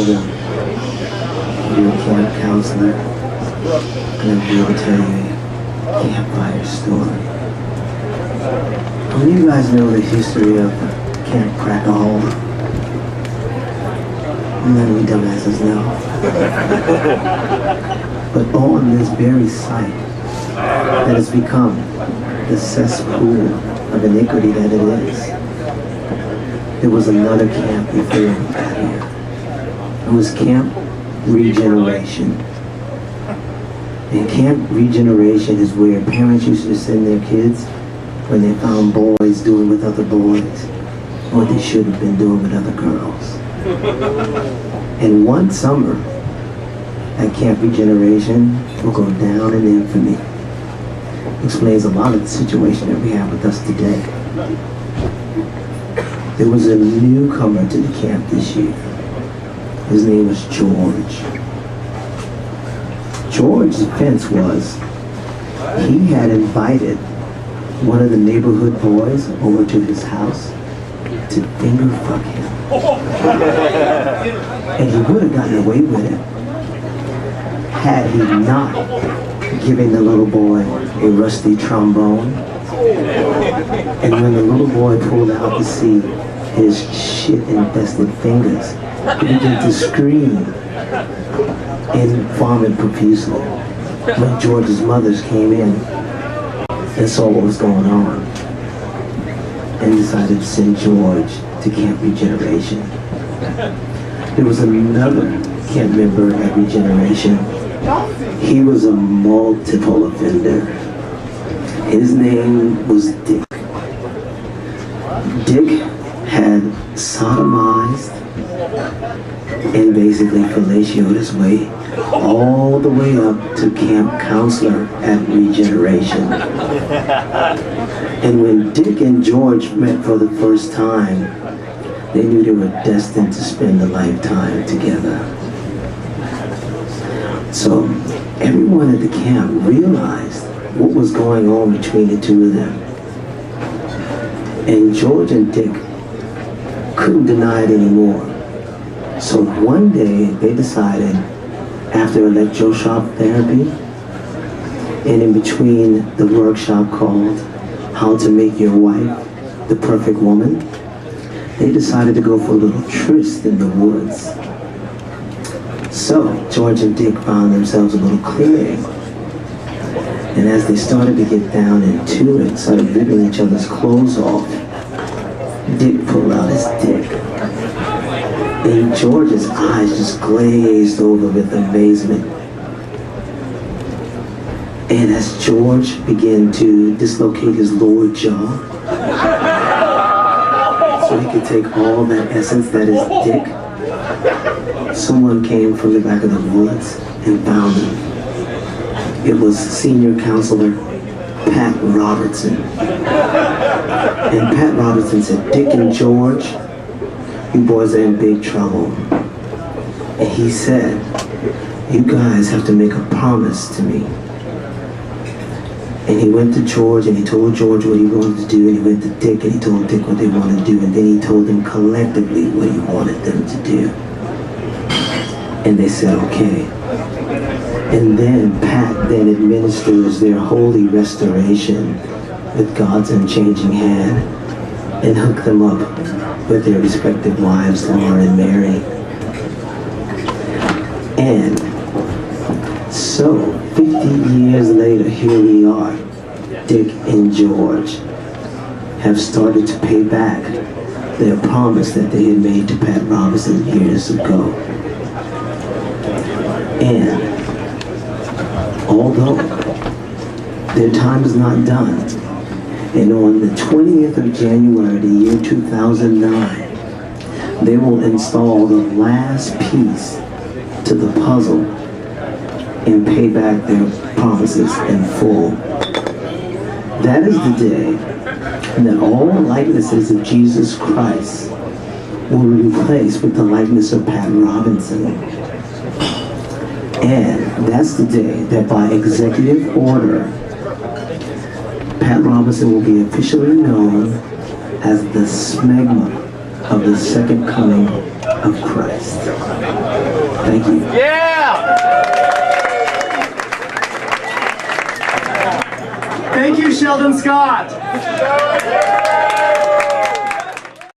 Sheldon. You're a camp counselor, and I'm here to tell you a campfire story. You guys know the history of Camp Crackahoa? None of you dumbasses know. But on this very site that has become the cesspool of iniquity that it is, there was another camp before we got here. It was Camp Regeneration. And Camp Regeneration is where parents used to send their kids when they found boys doing with other boys what they should have been doing with other girls. And one summer at Camp Regeneration will go down in infamy. Explains a lot of the situation that we have with us today. There was a newcomer to the camp this year. His name was George. George's offense was he had invited one of the neighborhood boys over to his house to finger fuck him. And he would have gotten away with it had he not given the little boy a rusty trombone. And when the little boy pulled out to see his shit-infested fingers, he began to scream and vomit profusely. When George's mothers came in and saw what was going on and decided to send George to Camp Regeneration. There was another camp member at Regeneration. He was a multiple offender. His name was Dick. Dick had sodomized and basically fellatioed his way all the way up to camp counselor at Regeneration. And when Dick and George met for the first time, they knew they were destined to spend a lifetime together. So everyone at the camp realized what was going on between the two of them. And George and Dick couldn't deny it anymore. So one day they decided, after electroshock therapy, and in between the workshop called How to Make Your Wife the Perfect Woman, they decided to go for a little tryst in the woods. So George and Dick found themselves a little clearing. And as they started to get down into it, started ripping each other's clothes off, Dick pulled out his dick. And George's eyes just glazed over with amazement. And as George began to dislocate his lower jaw, so he could take all that essence that is Dick, someone came from the back of the woods and found him. It was senior counselor Pat Robertson. And Pat Robertson said, "Dick and George, you boys are in big trouble." And he said, "You guys have to make a promise to me." And he went to George and he told George what he wanted to do, and he went to Dick and he told Dick what they wanted to do, and then he told them collectively what he wanted them to do. And they said, okay. And then Pat then administers their holy restoration with God's unchanging hand and hooked them up with their respective wives, Laura and Mary. And so 50 years later, here we are. Dick and George have started to pay back their promise that they had made to Pat Robertson years ago. And although their time is not done, and on the 20th of January, the year 2009, they will install the last piece to the puzzle and pay back their promises in full. That is the day that all likenesses of Jesus Christ will be replaced with the likeness of Pat Robinson. And that's the day that by executive order, Pat Robinson will be officially known as the smegma of the second coming of Christ. Thank you. Yeah! Thank you, Sheldon Scott.